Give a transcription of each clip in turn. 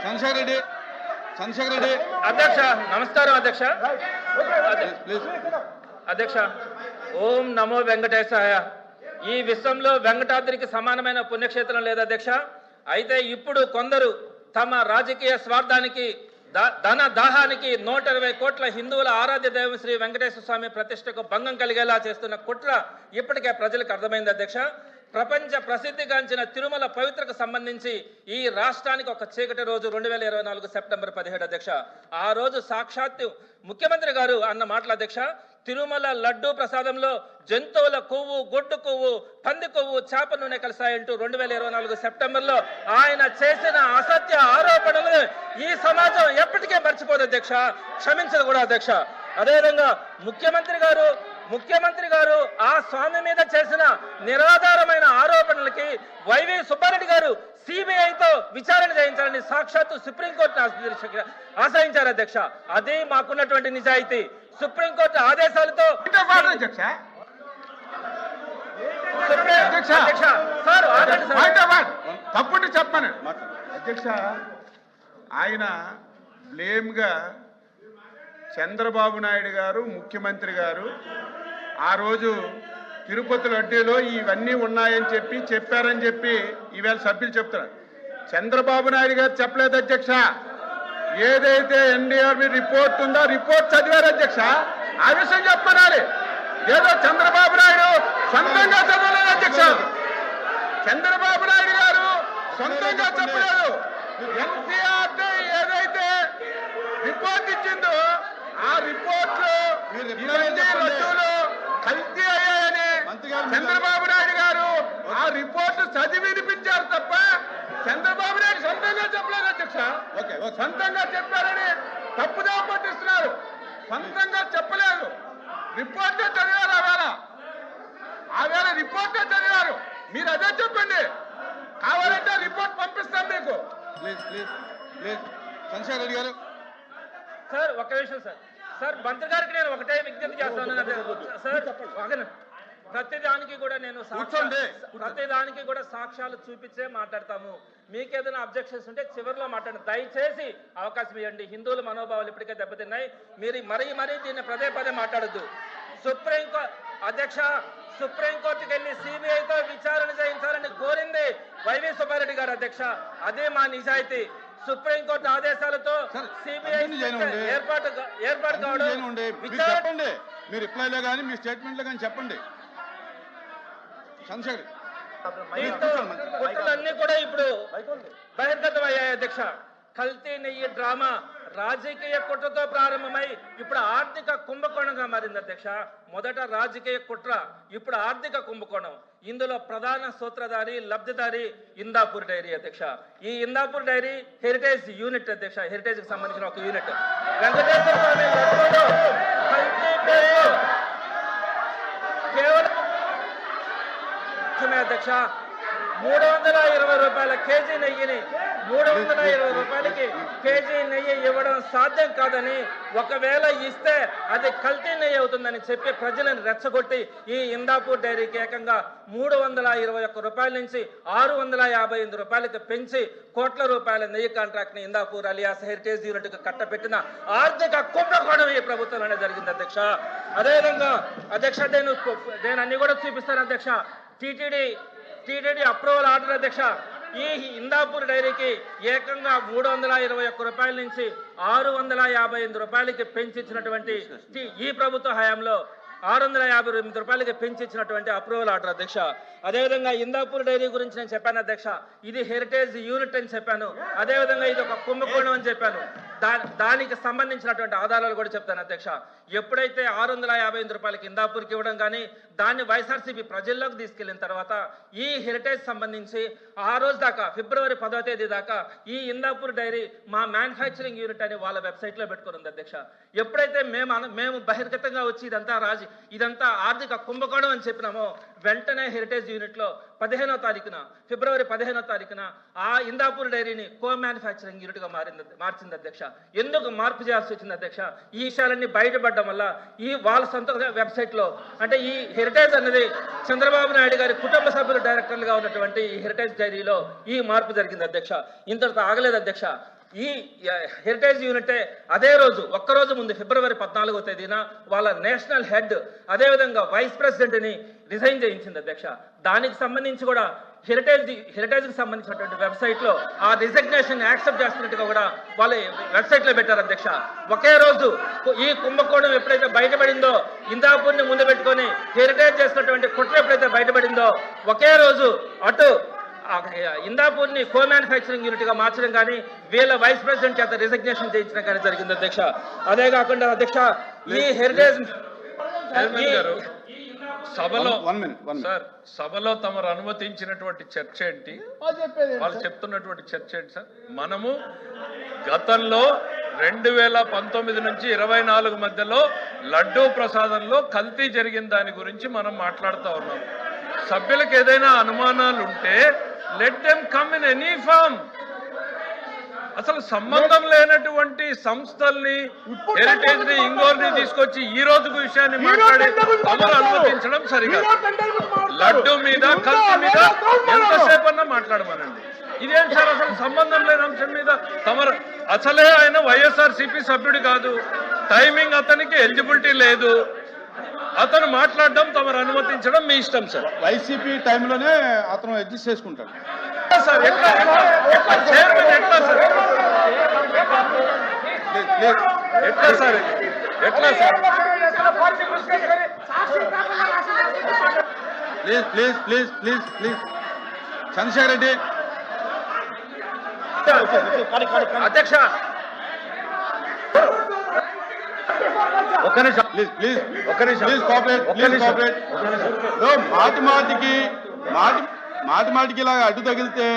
చంద్రశేఖర్ రెడ్డి అధ్యక్ష నమస్కారం అధ్యక్ష. అధ్యక్ష ఓం నమో వెంకటేశాయ. ఈ విశ్వంలో వెంకటాద్రికి సమానమైన పుణ్యక్షేత్రం లేదు అధ్యక్ష. అయితే ఇప్పుడు కొందరు తమ రాజకీయ స్వార్థానికి ధన దాహానికి 120 కోట్ల హిందువుల ఆరాధ్య దైవం శ్రీ వెంకటేశ్వర స్వామి ప్రతిష్టకు భంగం కలిగేలా చేస్తున్న కుట్ర ఇప్పటికే ప్రజలకు అర్థమైంది అధ్యక్ష. ప్రపంచ ప్రసిద్ధిగాంచిన తిరుమల పవిత్రకు సంబంధించి ఈ రాష్ట్రానికి ఒక చీకటి రోజు 2024 సెప్టెంబర్ 17 అధ్యక్ష. ఆ రోజు సాక్షాత్తు ముఖ్యమంత్రి గారు అన్న మాటల అధ్యక్ష, తిరుమల లడ్డూ ప్రసాదంలో జంతువుల కొవ్వు, గొడ్డు కొవ్వు, పంది కొవ్వు, చేప నూనె కలిసాయంటూ 2024 సెప్టెంబర్లో ఆయన చేసిన అసత్య ఆరోపణలు ఈ సమాజం ఎప్పటికే మర్చిపోదు అధ్యక్ష, క్షమించదు కూడా అధ్యక్ష. అదేవిధంగా ముఖ్యమంత్రి గారు ఆ స్వామి మీద చేసిన నిరాధారమైన ఆరోపణలకి వైవి సుబ్బారెడ్డి గారు సిబిఐతో విచారణ చేయించాలని సాక్షాత్తు సుప్రీంకోర్టును ఆశ్రయించారు అధ్యక్ష. అదే మాకున్నటువంటి నిజాయితీ. సుప్రీంకోర్టు ఆదేశాలతో తప్పుడు చెప్పను అధ్యక్ష. ఆయన బ్లేమ్ గా చంద్రబాబు నాయుడు గారు ముఖ్యమంత్రి గారు ఆ రోజు తిరుపతి లడ్డూలో ఇవన్నీ ఉన్నాయని చెప్పారని చెప్పి ఈవేళ సభ్యులు చెప్తున్నారు. చంద్రబాబు నాయుడు గారు చెప్పలేదు అధ్యక్ష. ఏదైతే ఎన్డీఆర్బీ రిపోర్ట్ ఉందో రిపోర్ట్ చదివారు అధ్యక్ష. ఆ విషయం చెప్పనాలి. ఏదో చంద్రబాబు నాయుడు సొంతంగా చదవలేదు అధ్యక్ష. చంద్రబాబు నాయుడు గారు సొంతంగా చెప్పలేదు. ఎన్సీఆర్టీ ఏదైతే రిపోర్ట్ ఇచ్చిందో ఆ రిపోర్ట్లు లడ్డూలు కల్తీ అయ్యాయని చంద్రబాబు నాయుడు గారు ఆ రిపోర్టు చదివి వినిపించారు తప్ప చంద్రబాబు నాయుడు సొంతంగా చెప్పలేదు అధ్యక్ష. సొంతంగా చెప్పారని తప్పుదో పట్టిస్తున్నారు. సొంతంగా చెప్పలేదు. రిపోర్టే చదివారు. ఆవేళ రిపోర్టే చదివారు. మీరు అదే చెప్పండి. కావాలంటే రిపోర్ట్ పంపిస్తాం మీకు. చంద్రశేఖర్ రెడ్డి గారు సార్ ఒక్క విషయం సార్ మంత్రి గారికి నేను ఒకటే విజ్ఞప్తి చేస్తాను సార్. ప్రతిదానికి కూడా ప్రతిదానికి చూపించే మాట్లాడతాము. మీకేదైనా అబ్జెక్షన్స్ ఉంటే చివరిలో మాట్లాడండి. దయచేసి అవకాశం ఇవ్వండి. హిందువుల మనోభావాలు ఇప్పటికే దెబ్బతిన్నాయి. మీరు మరీ దీన్ని పదే మాట్లాడద్దు. సుప్రీంకోర్టుకి వెళ్ళి సిబిఐతో విచారణ చేయించాలని కోరింది వైవి సుబ్బారెడ్డి గారు అధ్యక్ష. అదే మా నిజాయితీ. సుప్రీంకోర్టు ఆదేశాలతో సిబిఐ ఏర్పాటు కావడం. చెప్పండి మీ రిప్లైలో కానీ మీ స్టేట్మెంట్లో కానీ చెప్పండి. కుట్రలన్నీ కూడా ఇప్పుడు బహిర్గతమయ్యాయి అధ్యక్ష. కల్తీ నెయ్యి డ్రామా రాజకీయ కుట్రతో ప్రారంభమై ఇప్పుడు ఆర్థిక కుంభకోణంగా మారింది అధ్యక్ష. మొదట రాజకీయ కుట్ర, ఇప్పుడు ఆర్థిక కుంభకోణం. ఇందులో ప్రధాన సూత్రధారి, లబ్ధిదారి ఇందాపూర్ డైరీ అధ్యక్ష. ఈ ఇందాపూర్ డైరీ హెరిటేజ్ యూనిట్ అధ్యక్ష. హెరిటేజ్ కి సంబంధించిన ఒక యూనిట్. వెంకటేశ్వర స్వామి లడ్డూలో కల్తీ పేరు కేవలం అధ్యక్ష 320 రూపాయల కేజీ నెయ్యిని 320 రూపాయలకి కేజీ నెయ్యి ఇవ్వడం సాధ్యం కాదని, ఒకవేళ ఇస్తే అది కల్తీ నెయ్యి అవుతుందని చెప్పి ప్రజలను రెచ్చగొట్టి ఈ ఇందాపూర్ డైరీకి ఏకంగా 321 రూపాయల నుంచి 658 రూపాయలకి పెంచి కోట్ల రూపాయల నెయ్యి కాంట్రాక్ట్ ని ఇందాపూర్ అలియాస్ హెరిటేజ్ యూనిట్ కు కట్టబెట్టిన ఆర్థిక కుంభకోణం ఈ ప్రభుత్వంలోనే జరిగింది అధ్యక్ష. అదేవిధంగా అధ్యక్ష నేను అన్ని కూడా చూపిస్తాను అధ్యక్ష. టీటీడీ అప్రూవల్ ఆర్డర్ అధ్యక్ష. ఈ ఇందాపూర్ డైరీకి ఏకంగా 321 రూపాయల నుంచి 658 రూపాయలకి పెంచిచ్చినటువంటి ఈ ప్రభుత్వ హయాంలో 658 రూపాయలకి పెంచిచ్చినటువంటి అప్రూవల్ ఆర్డర్ అధ్యక్ష. అదేవిధంగా ఇందాపూర్ డైరీ గురించి నేను చెప్పాను అధ్యక్ష. ఇది హెరిటేజ్ యూనిట్ అని చెప్పాను. అదేవిధంగా ఇది ఒక కుంభకోణం అని చెప్పాను. దానికి సంబంధించినటువంటి ఆధారాలు కూడా చెప్తాను అధ్యక్ష. ఎప్పుడైతే 658 రూపాయలకి ఇందాపూర్కి ఇవ్వడం కానీ దాన్ని వైఎస్ఆర్సీపీ ప్రజల్లోకి తీసుకెళ్లిన తర్వాత ఈ హెరిటేజ్ సంబంధించి ఆ రోజు దాకా ఫిబ్రవరి 10వ తేదీ దాకా ఈ ఇందాపూర్ డైరీ మా మ్యానుఫ్యాక్చరింగ్ యూనిట్ అని వాళ్ళ వెబ్సైట్లో పెట్టుకుని అధ్యక్ష. ఎప్పుడైతే మేము బహిర్గతంగా వచ్చి ఇదంతా ఆర్థిక కుంభకోణం అని చెప్పినామో వెంటనే హెరిటేజ్ యూనిట్ లో ఫిబ్రవరి 15వ తారీఖున ఆ ఇందాపూర్ డైరీని కో మ్యానుఫ్యాక్చరింగ్ యూనిట్ గా మార్చింది అధ్యక్ష. ఎందుకు మార్పు చేయాల్సి వచ్చింది అధ్యక్ష? ఈ విషయాలన్నీ బయటపడడం వల్ల ఈ వాళ్ళ సొంత వెబ్సైట్ లో అంటే ఈ హెరిటేజ్ అనేది చంద్రబాబు నాయుడు గారి కుటుంబ సభ్యులు డైరెక్టర్లుగా ఉన్నటువంటి ఈ హెరిటేజ్ డైరీలో ఈ మార్పు జరిగింది అధ్యక్ష. ఇంతటితో ఆగలేదు అధ్యక్ష. ఈ హెరిటేజ్ యూనిట్ అదే రోజు ఒక్కరోజు ముందు ఫిబ్రవరి 14వ తేదీన వాళ్ళ నేషనల్ హెడ్ అదేవిధంగా వైస్ ప్రెసిడెంట్ని రిజైన్ చేయించింది అధ్యక్ష. దానికి సంబంధించి కూడా హెరిటేజ్కి సంబంధించినటువంటి వెబ్సైట్లో ఆ రిజగ్నేషన్ యాక్సెప్ట్ చేస్తున్నట్టుగా కూడా వాళ్ళ వెబ్సైట్లో పెట్టారు అధ్యక్ష. ఒకే రోజు ఈ కుంభకోణం ఎప్పుడైతే బయటపడిందో, ఇందాపూర్ని ముందు పెట్టుకొని హెరిటేజ్ చేసినటువంటి కుట్ర ఎప్పుడైతే బయటపడిందో, ఒకే రోజు అటు ఇందాపూర్ని కో మ్యానుఫ్యాక్చరింగ్ యూనిట్ గా మార్చడం కానీ వీళ్ళ వైస్ ప్రెసిడెంట్ చేత రిజగ్నేషన్ చేయించడం కానీ జరిగింది అధ్యక్ష. అదే కాకుండా అధ్యక్ష ఈ హెరిటేజ్ సభలో సార్ సభలో తమరు అనుమతించినటువంటి చర్చ ఏంటి, వాళ్ళు చెప్తున్నటువంటి చర్చ ఏంటి సార్? మనము గతంలో 2019 నుంచి 24 మధ్యలో లడ్డూ ప్రసాదంలో కల్తీ జరిగిన దాని గురించి మనం మాట్లాడుతూ ఉన్నాం. సభ్యులకు ఏదైనా అనుమానాలు ఉంటే let them come in any form. అసలు సంబంధం లేనటువంటి సంస్థల్ని, హెరిటేజ్ ని, ఇంగోర్ని తీసుకొచ్చి ఈ రోజు విషయాన్ని మాట్లాడి తమరు అనుమతించడం సరిగా. లడ్డు మీద కల్తీ మీద ఎంతసేపు అన్నా మాట్లాడమనండి. ఇదేం సార్ అసలు సంబంధం లేని అంశం మీద తమరు అసలే ఆయన వైఎస్ఆర్సీపీ సభ్యుడు కాదు, టైమింగ్ అతనికి ఎలిజిబిలిటీ లేదు, అతను మాట్లాడడం తమరు అనుమతించడం మీ ఇష్టం సార్. వైసీపీ టైంలోనే అతను అడ్జస్ట్ చేసుకుంటాడు సార్. ఎట్లా చైర్మన్ ఎట్లా సార్, ఎట్లా సార్, ఎట్లా sir? Please please please please please Chandrashekar Reddy అధ్యక్ష ఒక్క నిమిషం ప్లీజ్ ప్లీజ్ ఒక్క నిమిషం ప్లీజ్ కోఆపరేట్ ప్లీజ్ కోఆపరేట్. మాటి మాటికి ఇలాగ అడ్డు తగిలితే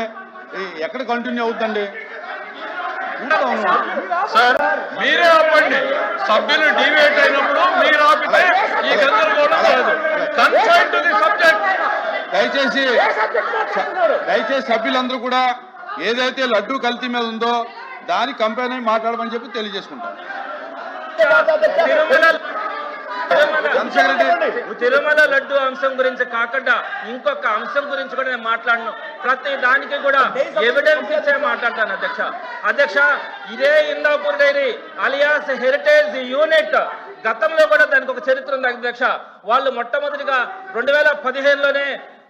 ఎక్కడ కంటిన్యూ అవుతుందండి? సార్ మీరే ఆపండి. సభ్యులు డివేట్ అయినప్పుడు మీరు ఆపితే ఈ గందరగోళం కాదు. Consign to the subject. దయచేసి సభ్యులందరూ కూడా ఏదైతే లడ్డూ కల్తీ మీద ఉందో దాని కంపెనీ మాట్లాడమని చెప్పి తెలియజేసుకుంటాం. తిరుమల లడ్డు అంశం గురించి కాకుండా ఇంకొక అంశం గురించి కూడా నేను మాట్లాడను. ప్రతి దానికి కూడా ఎవిడెన్స్ ఇచ్చే మాట్లాడతాను అధ్యక్ష. ఇదే Indapur dairy alias Heritage unit గతంలో కూడా దానికి ఒక చరిత్ర ఉంది అధ్యక్ష. వాళ్ళు మొట్టమొదటిగా 2015లోనే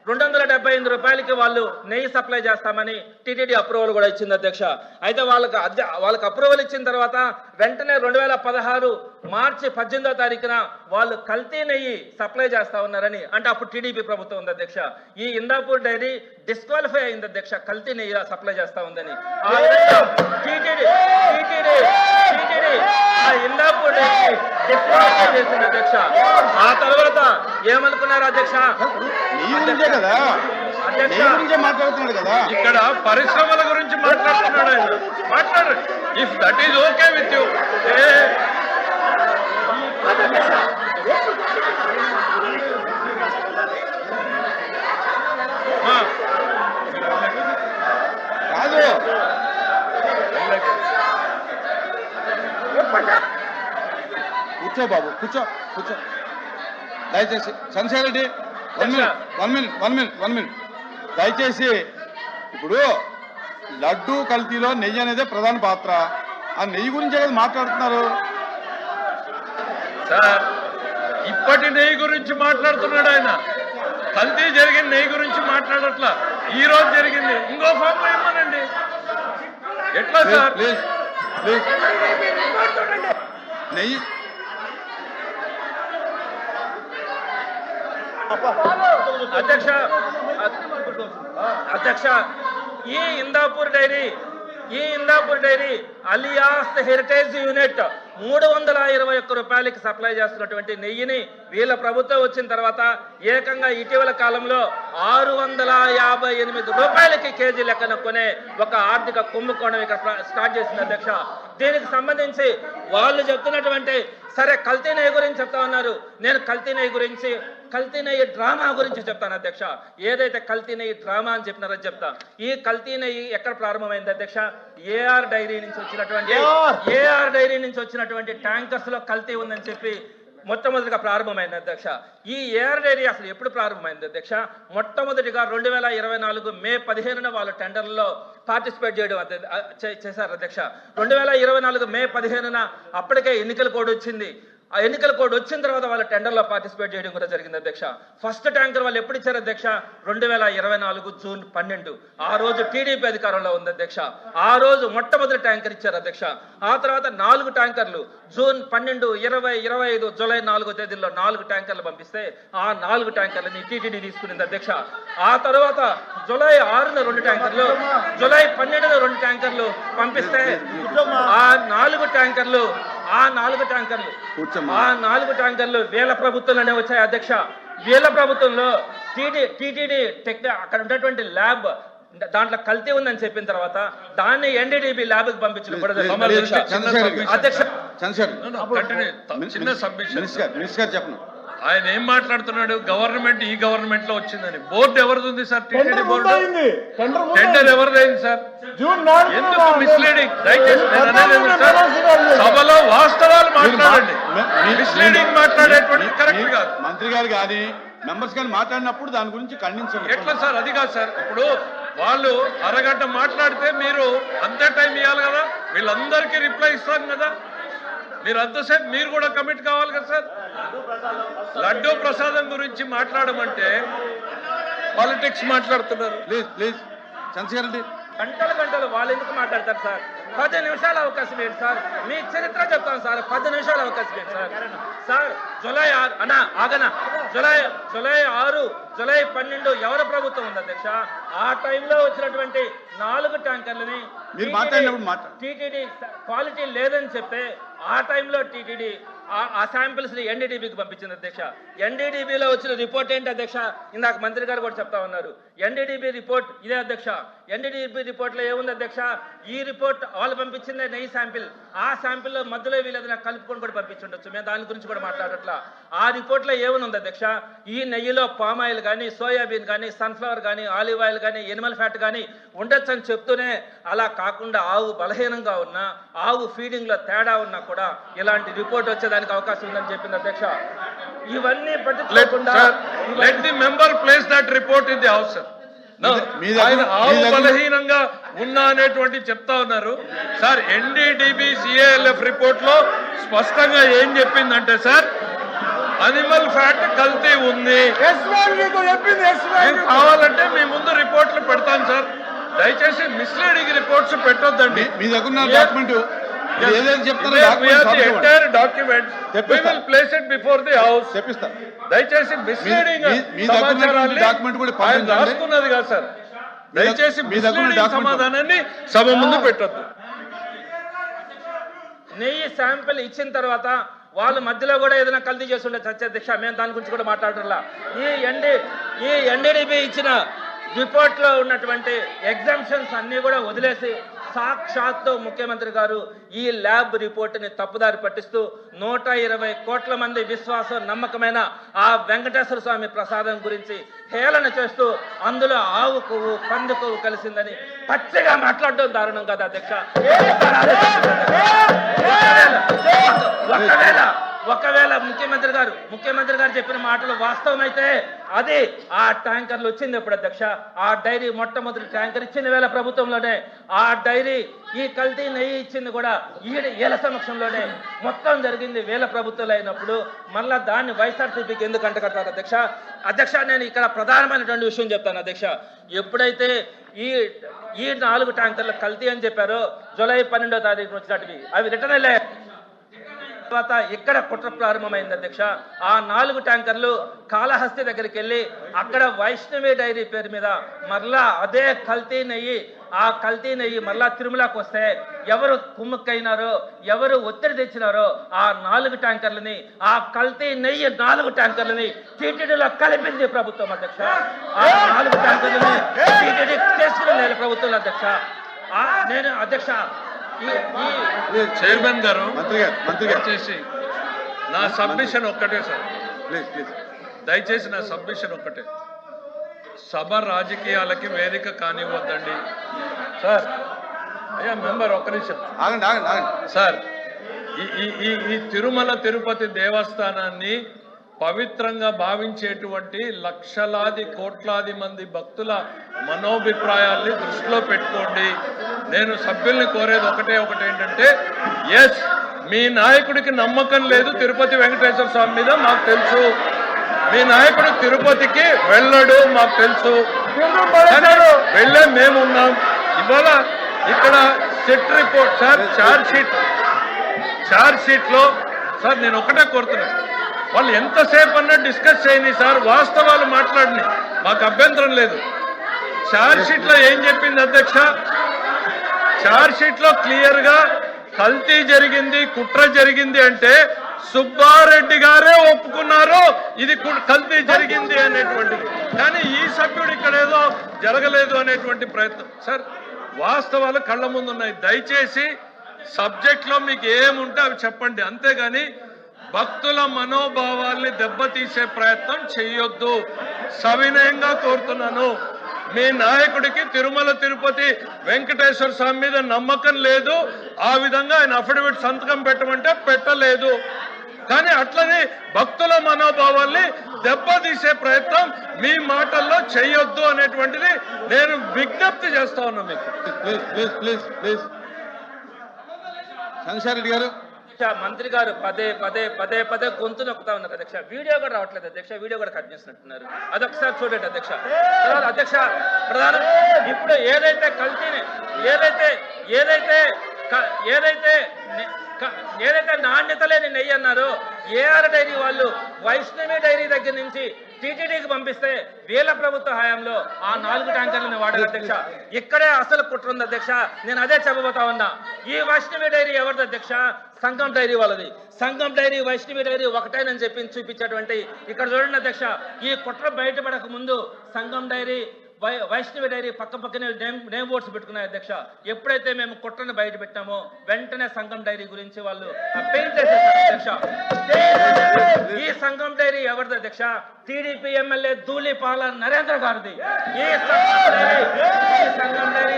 275 రూపాయలకి వాళ్ళు నెయ్యి సప్లై చేస్తామని టీటీడీ అప్రూవల్ కూడా ఇచ్చింది అధ్యక్ష. అయితే వాళ్ళకి అప్రూవల్ ఇచ్చిన తర్వాత వెంటనే 2016 మార్చి 18వ తారీఖున వాళ్ళు కల్తీ నెయ్యి సప్లై చేస్తా ఉన్నారని, అంటే అప్పుడు టీడీపీ ప్రభుత్వం ఉంది అధ్యక్ష. ఈ ఇందాపూర్ డైరీ డిస్క్వాలిఫై అయింది అధ్యక్ష, కల్తీ నెయ్యి సప్లై చేస్తా ఉందని. టీటీడీ ఇందాపూర్ డైరీ డిస్క్వాలిఫై చేసింది అధ్యక్ష. ఆ తర్వాత ఏమనుకున్నారు అధ్యక్ష? మాట్లాడుతున్నాడు కదా, ఇక్కడ పరిశ్రమల గురించి మాట్లాడుతున్నాడు ఆయన. మాట్లాడు. If that is okay with you. కాదు కూర్చో బాబు, కూర్చో కూర్చో దయచేసి. చంద్రశేఖర్ రెడ్డి వన్ మినిట్ దయచేసి. ఇప్పుడు లడ్డూ కల్తీలో నెయ్యి అనేది ప్రధాన పాత్ర. ఆ నెయ్యి గురించే కదా మాట్లాడుతున్నారు సార్. ఇప్పటి నెయ్యి గురించి మాట్లాడుతున్నాడు ఆయన. కల్తీ జరిగిన నెయ్యి గురించి మాట్లాడట్లా. ఈ రోజు జరిగింది ఇంకో ఫామ్ ఏమోనండి. ఎట్లా సార్? ప్లీజ్ ప్లీజ్ నెయ్యి అధ్యక్ష ఈ Indapur dairy alias Heritage unit 321 రూపాయలకి సప్లై చేస్తున్నటువంటి నెయ్యిని వీళ్ళ ప్రభుత్వం వచ్చిన తర్వాత ఏకంగా ఇటీవల కాలంలో 658 రూపాయలకి కేజీ లెక్కన కొనే ఒక ఆర్థిక కుంభకోణం ఇక్కడ స్టార్ట్ చేసింది అధ్యక్ష. దీనికి సంబంధించి వాళ్ళు చెప్తున్నటువంటి సరే కల్తీ నెయ్యి గురించి చెప్తా ఉన్నారు. నేను కల్తీ నెయ్యి డ్రామా గురించి చెప్తాను అధ్యక్ష. ఏదైతే కల్తీ నెయ్యి డ్రామా అని చెప్పినారో చెప్తా. ఈ కల్తీ నెయ్యి ఎక్కడ ప్రారంభమైంది అధ్యక్ష? ఏఆర్ డైరీ నుంచి వచ్చినటువంటి ట్యాంకర్స్ లో కల్తీ ఉందని చెప్పి మొట్టమొదటిగా ప్రారంభమైంది అధ్యక్ష. ఈ ఏఆర్ డైరీ అసలు ఎప్పుడు ప్రారంభమైంది అధ్యక్ష? మొట్టమొదటిగా 2024 మే 15న వాళ్ళు టెండర్లలో పార్టిసిపేట్ చేయడం చేశారు అధ్యక్ష. 2024 మే 15న అప్పటికే ఎన్నికల కోడ్ వచ్చింది. ఆ ఎన్నికల కోడ్ వచ్చిన తర్వాత వాళ్ళ టెండర్లో పార్టిసిపేట్ చేయడం కూడా జరిగింది అధ్యక్ష. ఫస్ట్ ట్యాంకర్ వాళ్ళు ఎప్పుడు ఇచ్చారు అధ్యక్ష? 2024 జూన్ 12. ఆ రోజు టీడీపీ అధికారంలో ఉంది అధ్యక్ష. ఆ రోజు మొట్టమొదటి ట్యాంకర్ ఇచ్చారు అధ్యక్ష. ఆ తర్వాత 4 ట్యాంకర్లు జూన్ 12, 20, 25, జూలై 4 తేదీల్లో 4 ట్యాంకర్లు పంపిస్తే ఆ 4 ట్యాంకర్లని టీటీడీ తీసుకునింది అధ్యక్ష. ఆ తర్వాత జూలై 6న 2 ట్యాంకర్లు, జూలై 12న 2 ట్యాంకర్లు పంపిస్తే ఆ 4 ట్యాంకర్లు వీళ్ళ ప్రభుత్వంలోనే వచ్చాయి అధ్యక్ష. వీళ్ళ ప్రభుత్వంలో టీటీడీ అక్కడ ఉన్నటువంటి ల్యాబ్ దాంట్లో కల్తీ ఉందని చెప్పిన తర్వాత దాన్ని ఎన్డీడీబీ ల్యాబ్ కి పంపించడం అధ్యక్ష. చిన్న సబ్మిషన్ చెప్పండి. ఆయన ఏం మాట్లాడుతున్నాడు? గవర్నమెంట్ ఈ గవర్నమెంట్ లో వచ్చిందని. బోర్డు ఎవరిది ఉంది సార్? TTD board. టెండర్ ఎవరిదైంది సార్? ఎందుకు మిస్లీడింగ్? దయచేసి సభలో వాస్తవాలు మాట్లాడండి. మిస్లీడింగ్ మాట్లాడేటువంటి కరెక్ట్ కాదు. మంత్రి గారు కానీ మెంబర్స్ కానీ మాట్లాడినప్పుడు దాని గురించి ఖండించండి. ఎట్లా సార్? అది కాదు సార్. ఇప్పుడు వాళ్ళు అరగంట మాట్లాడితే మీరు అంతే టైం ఇవ్వాలి కదా. వీళ్ళందరికీ రిప్లై ఇస్తాం కదా. మీరు అంతసేపు మీరు కూడా కమిట్ కావాలి కదా సార్. లడ్డూ ప్రసాదం గురించి మాట్లాడమంటే పాలిటిక్స్ మాట్లాడుతున్నారు. ప్లీజ్ చంద్రశేఖర్ రెడ్డి. గంటలు వాళ్ళు ఎందుకు మాట్లాడతారు సార్? 10 నిమిషాల అవకాశం ఏంటి సార్? మీ చరిత్ర చెప్తాను సార్. 10 నిమిషాల అవకాశం ఏంటి సార్? సార్ జూలై 6 అన్నా ఆగనా, జూలై 6, జూలై 12 ఎవరి ప్రభుత్వం ఉంది అధ్యక్ష? ఆ టైంలో వచ్చినటువంటి 4 ట్యాంకర్లని టీటీడీ క్వాలిటీ లేదని చెప్తే ఆ టైంలో టీటీడీ ఆ శాంపిల్స్ ని ఎన్డీడీబీకి పంపించింది అధ్యక్ష. ఎన్డీడీబీలో వచ్చిన రిపోర్ట్ ఏంటి అధ్యక్ష? ఇందాక మంత్రి గారు కూడా చెప్తా ఉన్నారు. ఎన్డీడీబీ రిపోర్ట్ ఇదే అధ్యక్ష. ఎన్డీడీబీ రిపోర్ట్ లో ఏముంది అధ్యక్ష? ఈ రిపోర్ట్ వాళ్ళు పంపించిందే నెయ్యి శాంపిల్. ఆ శాంపిల్ లో మధ్యలో వీళ్ళు ఏదైనా కలుపుకొని కూడా పంపించుండొచ్చు. మేము దాని గురించి కూడా మాట్లాడట్లా. ఆ రిపోర్ట్ లో ఏముంది అధ్యక్ష? ఈ నెయ్యిలో పామ్ ఆయిల్ కానీ, సోయాబీన్ కానీ, సన్ఫ్లవర్ కానీ, ఆలివ్ ఆయిల్ కానీ, ఎనిమల్ ఫ్యాట్ కానీ ఉండొచ్చు అని చెప్తూనే అలా కాకుండా ఆవు బలహీనంగా ఉన్నా, ఆవు ఫీడింగ్ లో తేడా ఉన్నా కూడా ఇలాంటి రిపోర్ట్ వచ్చేదానికి అవకాశం ఉందని చెప్పింది అధ్యక్ష. ఇవన్నీ పట్టించుకోకుండా let the member place that report in the house sir. ఆయన ఆవు బలహీనంగా ఉన్నా అనేటువంటి చెప్తా ఉన్నారు సార్. ఎన్డీడీబీ సిఏఎల్ఎఫ్ రిపోర్ట్ లో స్పష్టంగా ఏం చెప్పిందంటే సార్, అనిమల్ ఫ్యాట్ కల్తీ ఉంది. కావాలంటే మీ ముందు రిపోర్ట్లు పెడతాను సార్. దయచేసి మిస్లీడింగ్ రిపోర్ట్స్ పెట్టొద్దండి. మీ దగ్గర డాక్యుమెంట్ ఏదైతే చెప్తారో documents we will place it before the house. చెప్పిస్తా. దయచేసి మిస్లీడింగ్ డాక్యుమెంట్ కూడా ఆయన రాసుకున్నది కాదు సార్. దయచేసి మిస్లీడింగ్ సమాధానాన్ని సభ ముందు పెట్టొద్దు. నెయ్యి శాంపిల్ ఇచ్చిన తర్వాత వాళ్ళ మధ్యలో కూడా ఏదైనా కల్తీ చేస్తుండే అధ్యక్ష. మేము దాని గురించి కూడా మాట్లాడాల. ఈ ఎన్డీడీబీ ఇచ్చిన రిపోర్ట్ లో ఉన్నటువంటి ఎగ్జామ్షన్స్ అన్ని కూడా వదిలేసి సాక్షాత్తు ముఖ్యమంత్రి గారు ఈ ల్యాబ్ రిపోర్టుని తప్పుదారి పట్టిస్తూ 120 కోట్ల మంది విశ్వాసం నమ్మకమైన ఆ వెంకటేశ్వర స్వామి ప్రసాదం గురించి హేళన చేస్తూ అందులో ఆవు కొవ్వు పంది కొవ్వు కలిసిందని పచ్చిగా మాట్లాడడం దారుణం కదా అధ్యక్ష. ఒకవేళ ముఖ్యమంత్రి గారు చెప్పిన మాటలు వాస్తవమైతే అది ఆ ట్యాంకర్లు వచ్చింది ఎప్పుడు అధ్యక్ష? ఆ డైరీ మొట్టమొదటి ట్యాంకర్ ఇచ్చింది వేళ ప్రభుత్వంలోనే. ఆ డైరీ ఈ కల్తీ నెయ్యి ఇచ్చింది కూడా వీళ్ళ సమక్షంలోనే. మొత్తం జరిగింది వేళ ప్రభుత్వాలు అయినప్పుడు మళ్ళా దాన్ని వైఎస్ఆర్సీపీకి ఎందుకు అంటకట్టారు అధ్యక్ష? నేను ఇక్కడ ప్రధానమైనటువంటి విషయం చెప్తాను అధ్యక్ష. ఎప్పుడైతే ఈ 4 ట్యాంకర్లు కల్తీ అని చెప్పారో జూలై 12వ తారీఖు వచ్చినట్టువి అవి రిటర్న్ వెళ్ళాయి. తర్వాత ఇక్కడ కుట్ర ప్రారంభమైంది అధ్యక్ష. ఆ 4 ట్యాంకర్లు కాళహస్తి దగ్గరికి వెళ్ళి అక్కడ వైష్ణవి డైరీ పేరు మీద మరలా అదే కల్తీ నెయ్యి, ఆ కల్తీ నెయ్యి మరలా తిరుమలకు వస్తే ఎవరు కుమ్ముక్కైనారో, ఎవరు ఒత్తిడి తెచ్చినారో ఆ 4 ట్యాంకర్లని, ఆ కల్తీ నెయ్యి 4 ట్యాంకర్లని టీటీడీలో కలిపింది ప్రభుత్వం అధ్యక్ష. ఆ 4 ట్యాంకర్లని టీటీడీ చేసుకుని ప్రభుత్వం అధ్యక్ష. నేను అధ్యక్ష చైర్మన్ గారు మంత్రి గారు చేసి నా సబ్మిషన్ ఒక్కటే సార్. దయచేసి నా సబ్మిషన్ ఒక్కటే. సభ రాజకీయాలకి వేదిక కానివ్వద్దండి సార్. అయ్యా మెంబర్ ఒక్క నిమిషం ఆగండి సార్. ఈ తిరుమల తిరుపతి దేవస్థానాన్ని పవిత్రంగా భావించేటువంటి లక్షలాది కోట్లాది మంది భక్తుల మనోభిప్రాయాల్ని దృష్టిలో పెట్టుకోండి. నేను సభ్యుల్ని కోరేది ఒకటే ఏంటంటే, ఎస్, మీ నాయకుడికి నమ్మకం లేదు తిరుపతి వెంకటేశ్వర స్వామి మీద, మాకు తెలుసు. మీ నాయకుడు తిరుపతికి వెళ్ళడు, మాకు తెలుసు. వెళ్ళే మేమున్నాం. ఇవాళ ఇక్కడ set report sir, charge sheet లో సార్ నేను ఒకటే కోరుతున్నాను, వాళ్ళు ఎంతసేపు అన్నా డిస్కస్ చేయని సార్, వాస్తవాలు మాట్లాడిని, మాకు అభ్యంతరం లేదు. ఛార్జ్ షీట్ లో ఏం చెప్పింది అధ్యక్ష? ఛార్జ్ షీట్ లో క్లియర్ గా కల్తీ జరిగింది, కుట్ర జరిగింది అంటే సుబ్బారెడ్డి గారే ఒప్పుకున్నారు ఇది కల్తీ జరిగింది అనేటువంటిది. కానీ ఈ సభ్యుడు ఇక్కడ ఏదో జరగలేదు అనేటువంటి ప్రయత్నం. సార్, వాస్తవాలు కళ్ళ ముందు ఉన్నాయి. దయచేసి సబ్జెక్ట్ లో మీకు ఏముంటే అవి చెప్పండి, అంతేగాని భక్తుల మనోభావాల్ని దెబ్బతీసే ప్రయత్నం చేయొద్దు. సవినయంగా కోరుతున్నాను. మీ నాయకుడికి తిరుమల తిరుపతి వెంకటేశ్వర స్వామి మీద నమ్మకం లేదు, ఆ విధంగా ఆయన అఫిడవిట్ సంతకం పెట్టమంటే పెట్టలేదు. కానీ అట్లనే భక్తుల మనోభావాల్ని దెబ్బతీసే ప్రయత్నం మీ మాటల్లో చేయొద్దు అనేటువంటిది నేను విజ్ఞప్తి చేస్తా ఉన్నా మీకు. ప్లీజ్ చంద్రశేఖర్ గారు. మంత్రి గారు పదే గొంతు నొక్కుతా ఉన్నారు అధ్యక్ష. వీడియో కూడా రావట్లేదు అధ్యక్ష, వీడియో కూడా కట్ చేసినట్టున్నారు. అదొకసారి చూడండి అధ్యక్ష. తర్వాత అధ్యక్ష, ప్రధానం ఇప్పుడు ఏదైతే కల్తీని ఏదైతే నాణ్యత లేని నెయ్యి అన్నారో, ఏఆర్ డైరీ వాళ్ళు వైష్ణవి డైరీ దగ్గర నుంచి టీటీడీకి పంపిస్తే వీళ్ళ ప్రభుత్వ హయాంలో ఆ 4 ట్యాంకర్లను వాడారు అధ్యక్ష. ఇక్కడే అసలు కుట్ర ఉంది అధ్యక్ష. నేను అదే చెప్పబోతా ఉన్నా. ఈ వైష్ణవి డైరీ ఎవరిది అధ్యక్ష? సంఘం డైరీ వాళ్ళది. సంఘం డైరీ వైష్ణవి డైరీ ఒకటేనని చెప్పి చూపించేటువంటి ఇక్కడ చూడండి అధ్యక్ష. ఈ కుట్ర బయటపడక ముందు సంఘం డైరీ వైష్ణవి డైరీ పక్కనే నేమ్ బోర్డ్స్ పెట్టుకున్నాయి అధ్యక్ష. ఎప్పుడైతే మేము కుట్రను బయట పెట్టామో వెంటనే సంఘం డైరీ గురించి వాళ్ళు పెయింట్ చేసేసారు అధ్యక్ష. ఈ సంఘం డైరీ ఎవరిది అధ్యక్ష? టీడీపీ ఎమ్మెల్యే ధూళిపాల నరేంద్ర గారిది. ఈ సంఘం డైరీ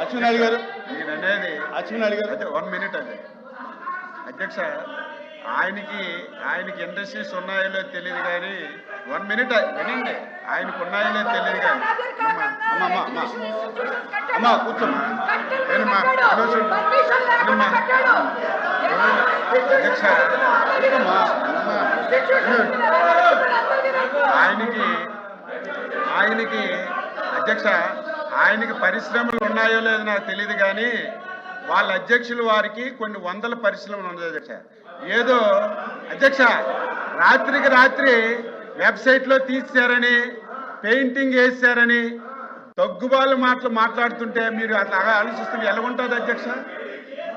అచ్చెన్నాయుడు గారు, నేననేది అచ్చెన్నాయుడు గారు 1 మినిట్ అదే అధ్యక్ష. ఆయనకి ఇండస్ట్రీస్ ఉన్నాయో తెలియదు కానీ 1 మినిట్ వినండి. ఆయనకు ఉన్నాయో తెలియదు కానీ అమ్మా కూర్చోమ్మా. అధ్యక్ష, ఆయనకి అధ్యక్ష, ఆయనకి పరిశ్రమలు ఉన్నాయో లేదో నాకు తెలియదు కానీ వాళ్ళ అధ్యక్షులు వారికి కొన్ని వందల పరిశ్రమలు ఉన్నాయి అధ్యక్ష. ఏదో అధ్యక్ష, రాత్రికి రాత్రి వెబ్సైట్లో తీశారని, పెయింటింగ్ వేసారని దగ్గుబాలు మాట్లాడుతుంటే మీరు అట్లా ఆలోచిస్తే ఎలా ఉంటుంది అధ్యక్ష?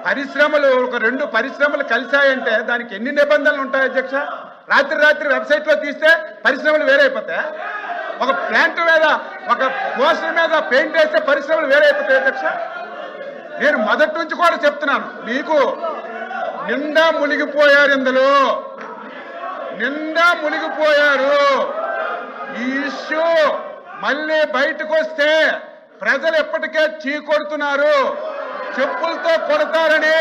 పరిశ్రమలు ఒక 2 పరిశ్రమలు కలిశాయంటే దానికి ఎన్ని నిబంధనలు ఉంటాయి అధ్యక్ష? రాత్రి వెబ్సైట్లో తీస్తే పరిశ్రమలు వేరైపోతాయి. ఒక ప్లాంట్ మీద, ఒక పోస్టర్ మీద పెయింట్ వేస్తే పరిశ్రమలు వేరైపోతాయి అధ్యక్ష. నేను మొదటి నుంచి కూడా చెప్తున్నాను, మీకు నిండా మునిగిపోయారు, ఇందులో నిండా మునిగిపోయారు. ఈ ఇష్యూ మళ్ళీ బయటకు వస్తే ప్రజలు ఎప్పటికే చీకొడుతున్నారు, చెప్పులతో కొడతారని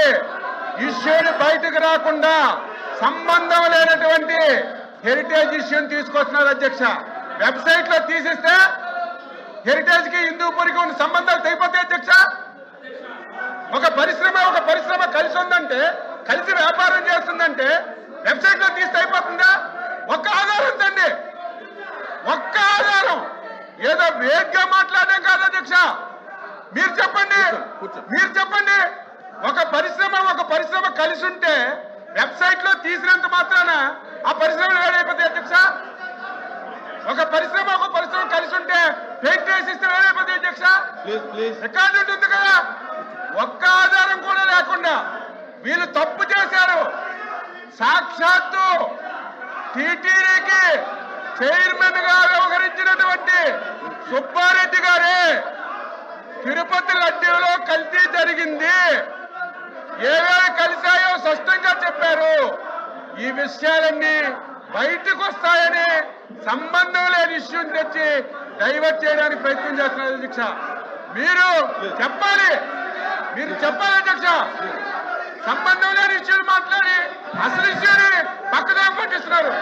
ఇష్యూని బయటకు రాకుండా సంబంధం లేనటువంటి హెరిటేజ్ ఇష్యూని తీసుకొస్తున్నారు అధ్యక్ష. వెబ్సైట్ లో తీసిస్తే హెరిటేజ్ కి హిందూపూర్కి ఉన్న సంబంధాలు తెగిపోతాయి అధ్యక్ష. ఒక పరిశ్రమ కలిసి ఉందంటే, కలిసి వ్యాపారం చేస్తుందంటే వెబ్సైట్ లో తీస్తే అయిపోతుందా? ఒక్క ఆధారం తండి, ఒక్క ఆధారం. ఏదో వేగ్గా మాట్లాడడం కాదు అధ్యక్ష. మీరు చెప్పండి, ఒక పరిశ్రమ కలిసి ఉంటే వెబ్సైట్ లో తీసినంత మాత్రాన ఆ పరిశ్రమలు వేడైపోతాయి అధ్యక్ష. ఒక పరిశ్రమ కలిసి ఉంటే పెయింట్ వేసిస్తే వేడైపోతాయి అధ్యక్ష. రికార్డు ఉంటుంది కదా. ఒక్క ఆధారం కూడా లేకుండా వీళ్ళు తప్పు చేశారు. సాక్షాత్తు టీటీడీకి చైర్మన్ గా వ్యవహరించినటువంటి సుబ్బారెడ్డి గారే తిరుపతి లడ్డూలో కల్తీ జరిగింది, ఏవేవి కలిశాయో స్పష్టంగా చెప్పారు. ఈ విషయాలన్నీ బయటకు వస్తాయని సంబంధం లేని ఇష్యూని తెచ్చి డైవర్ట్ చేయడానికి ప్రయత్నం చేస్తున్నారు అధ్యక్ష. మీరు చెప్పాలి, మీరు చెప్పాలి అధ్యక్ష. సంబంధం లేని ఇష్యూలు మాట్లాడి అసలు ఇష్యూని పక్కదాకా పట్టిస్తున్నారు.